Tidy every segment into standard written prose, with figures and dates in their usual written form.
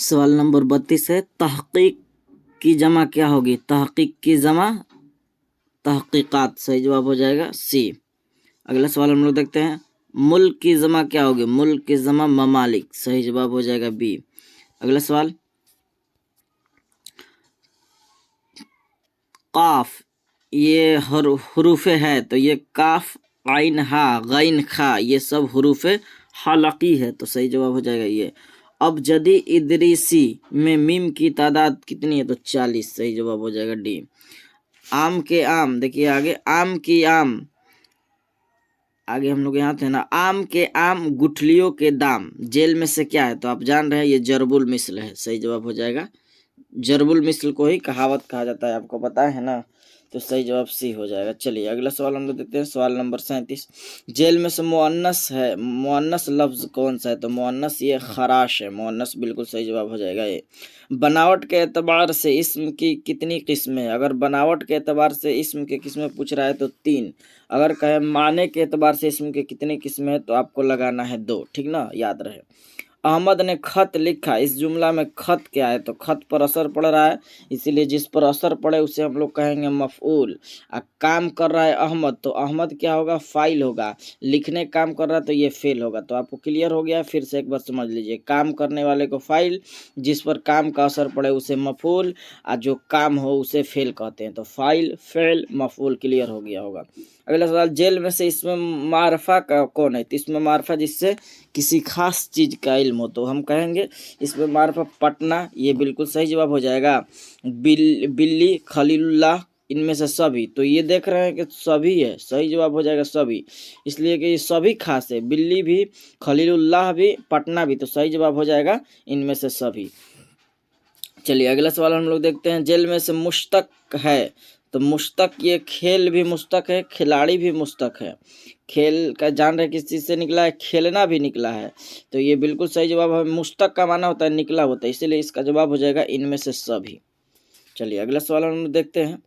सवाल नंबर 32 है, तहकीक की जमा क्या होगी? तहकीक की जमा तहकीकात, सही जवाब हो जाएगा सी। अगला सवाल हम लोग देखते हैं, मुल्क की जमा क्या होगी? मुल्क की जमा ममालिक, सही जवाब हो जाएगा बी। अगला सवाल, काफ ये हरूफे है, तो ये काफ आइन हा गैन खा ये सब हरूफे हलकी है, तो सही जवाब हो जाएगा ये। अब जदी इदरीसी में मीम की तादाद कितनी है? तो 40, सही जवाब हो जाएगा डी। आम के आम, देखिए आगे आम की आम, आगे हम लोग यहाँ थे ना, आम के आम गुठलियों के दाम, जेल में से क्या है? तो आप जान रहे हैं ये जरबुल मिसल है, सही जवाब हो जाएगा। जरबुल मिसल को ही कहावत कहा जाता है, आपको पता है ना, तो सही जवाब सी हो जाएगा। चलिए अगला सवाल हम लोग देखते हैं, सवाल नंबर 37। जेल में से मुअन्नस है, मुअन्नस लफ्ज कौन सा है? तो मुअन्नस ये खराश है, मुअन्नस बिल्कुल सही जवाब हो जाएगा ये। बनावट के एतबार से इस्म की कितनी किस्में? अगर बनावट के एतबार से इस्म के किस्में पूछ रहा है तो 3। अगर कहे माने के एतबार से इस्म के कितनी किस्में हैं तो आपको लगाना है 2, ठीक ना, याद रहे। अहमद ने खत लिखा, इस जुमला में खत क्या है? तो खत पर असर पड़ रहा है, इसीलिए जिस पर असर पड़े उसे हम लोग कहेंगे मफऊल। काम कर रहा है अहमद, तो अहमद क्या होगा? फाइल होगा। लिखने काम कर रहा है तो ये फेल होगा। तो आपको क्लियर हो गया? फिर से एक बार समझ लीजिए, काम करने वाले को फाइल, जिस पर काम का असर पड़े उसे मफऊल, और जो काम हो उसे फेल कहते हैं। तो फाइल फेल मफऊल, क्लियर हो गया होगा। अगला सवाल, जेल में से इसमें मारफा का कौन है? तो इसमें मारफा जिससे किसी खास चीज का इल्म हो, तो हम कहेंगे इसमें मारफा पटना, ये बिल्कुल सही जवाब हो जाएगा। बिल्ली खलीलुल्लाह, इनमें से सभी, तो ये देख रहे हैं कि सभी है, सही जवाब हो जाएगा सभी, इसलिए कि ये सभी खास है, बिल्ली भी, खलीलुल्लाह भी, पटना भी, तो सही जवाब हो जाएगा इनमें से सभी। चलिए अगला सवाल हम लोग देखते हैं, जेल में से मुश्तक है, तो मुश्तक ये खेल भी मुश्तक है, खिलाड़ी भी मुश्तक है। खेल का जान रहे किस चीज़ से निकला है? खेलना भी निकला है, तो ये बिल्कुल सही जवाब है। मुश्तक का माना होता है निकला होता है, इसीलिए इसका जवाब हो जाएगा इनमें से सभी। चलिए अगला सवाल हम लोग देखते हैं,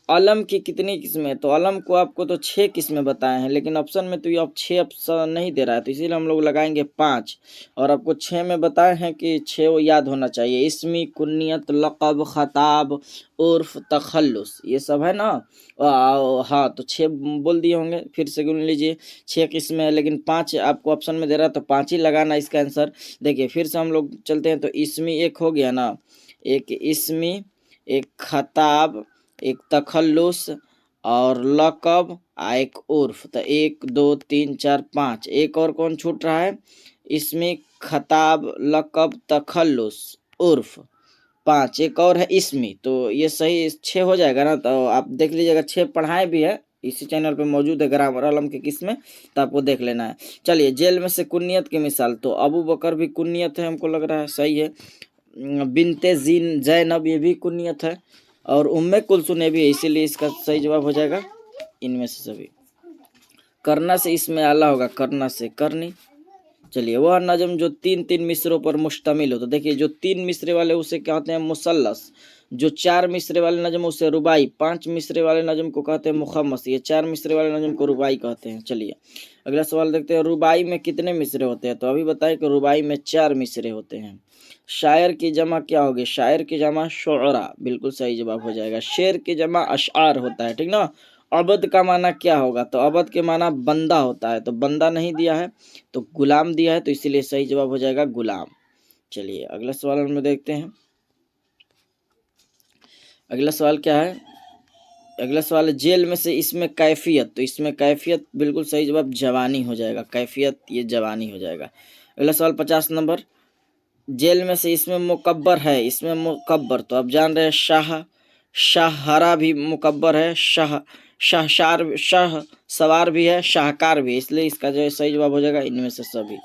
अलम की कितनी किस्में? तो अलम को आपको तो 6 किस्में बताए हैं, लेकिन ऑप्शन में तो ये अब 6 ऑप्शन नहीं दे रहा है, तो इसीलिए हम लोग लगाएंगे 5। और आपको 6 में बताए हैं कि 6 वो याद होना चाहिए, इसमी, कुन्नियत, लक़ब, ख़ताब, उर्फ, तखल्लुस, ये सब है ना। हाँ, तो 6 बोल दिए होंगे, फिर से गिन लीजिए। 6 किस्में है, लेकिन 5 आपको ऑप्शन में दे रहा है, तो 5 ही लगाना इसका आंसर। देखिए फिर से हम लोग चलते हैं, तो इसमी एक हो गया ना, एक इसमी, एक खताब, एक तखल्लुस और लक़ब, एक उर्फ, तो 1 2 3 4 5, एक और कौन छूट रहा है? इसमें खताब, लक़ब, तखल्लुस, उर्फ, 5 एक और है इसमी, तो ये सही 6 हो जाएगा ना। तो आप देख लीजिएगा, 6 पढ़ाए भी है, इसी चैनल पे मौजूद है ग्रामर अलम के किस्में, तो आपको देख लेना है। चलिए जेल में से कुन्नियत की मिसाल, तो अबू बकर भी कुन्नियत है, हमको लग रहा है सही है। बिनते जीन जैनब ये भी कुन्नियत है, और उम्मे कुलसुम भी है, इसीलिए इसका सही जवाब हो जाएगा इनमें से सभी। करना से इसमें आला होगा, करना से करनी। चलिए वह नजम जो 3 मिसरों पर मुश्तमिल हो, तो देखिए जो 3 मिसरे वाले उसे कहते हैं मुसल्लस, जो 4 मिसरे वाले नजम उसे रुबाई, 5 मिसरे वाले नजम को कहते हैं मुखम्मस, ये 4 मिसरे वाले नजम को रुबाई कहते हैं। चलिए अगला सवाल देखते हैं, रुबाई में कितने मिसरे होते हैं? तो अभी बताएं कि रुबाई में 4 मिसरे होते हैं। शायर की जमा क्या होगी? शायर की जमा शुअरा, बिल्कुल सही जवाब हो जाएगा। शेर की जमा अशआर होता है, ठीक ना। अबद का माना क्या होगा? तो अबद के माना बंदा होता है, तो बंदा नहीं दिया है, तो गुलाम दिया है, तो इसीलिए सही जवाब हो जाएगा गुलाम। चलिए अगला सवाल हम लोग देखते हैं, अगला सवाल क्या है? अगला सवाल है, जेल में से इसमें कैफियत, तो इसमें कैफियत बिल्कुल सही जवाब जवानी हो जाएगा, कैफियत ये जवानी हो जाएगा। अगला सवाल 50 नंबर, जेल में से इसमें मुकब्बर है, इसमें मुकब्बर, तो आप जान रहे हैं शाह, शाहरा भी मुकब्बर है, शाह शाहशार, शाह सवार भी है, शाहकार भी है, इसलिए इसका जो सही जवाब हो जाएगा इनमें से सभी।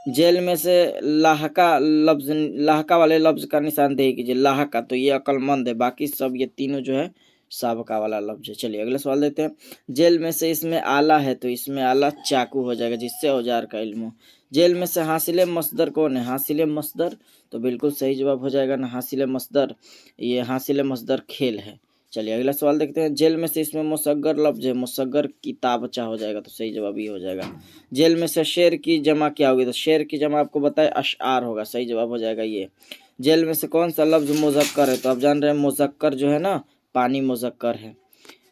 जेल में से लाहका लफ्ज, लाहका वाले लफ्ज का निशानदेही कीजिए, लाहका, तो ये अक्लमंद है, बाकी सब ये तीनों जो है साबका वाला लफ्ज है। चलिए अगला सवाल देते हैं, जेल में से इसमें आला है, तो इसमें आला चाकू हो जाएगा, जिससे औजार का इल्म हो। जेल में से हासिल मसदर कौन है? हासिल मसदर, तो बिल्कुल सही जवाब हो जाएगा ना हासिल मसदर, ये हासिल मसदर खेल है। चलिए अगला सवाल देखते हैं, जेल में से इसमें मुसग्गर लफ्ज है, मुसग्गर किताबचा हो जाएगा, तो सही जवाब ये हो जाएगा। जेल में से शेर की जमा क्या होगी? तो शेर की जमा आपको बताए अशआर होगा, सही जवाब हो जाएगा ये। जेल में से कौन सा लफ्ज़ मुज़क्कर है? तो आप जान रहे हैं मुज़क्कर जो है ना, पानी मुज़क्कर है।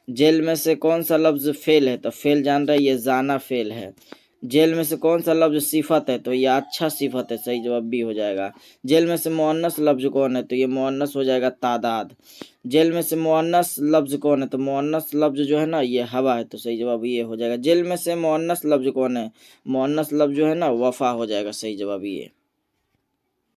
जेल में से कौन सा लफ्ज़ फ़ेल है? तो फ़ेल जान रहे हैं, ये ज़ाना फ़ेल है। जेल में से कौन सा लफ्ज़ सिफ़त है? तो ये अच्छा सिफ़त है, सही जवाब बी हो जाएगा। जेल में से मुअन्नस लफ्ज़ कौन है? तो ये मुअन्नस हो जाएगा तादाद। जेल में से मुअन्नस लफ्ज़ कौन है? तो मुअन्नस लफ्ज़ जो है ना, ये हवा है, तो सही जवाब ये हो जाएगा। जेल में से मुअन्नस लफ्ज़ कौन है? मुअन्नस लफ्ज़ जो है ना, वफ़ा हो जाएगा, सही जवाब ये।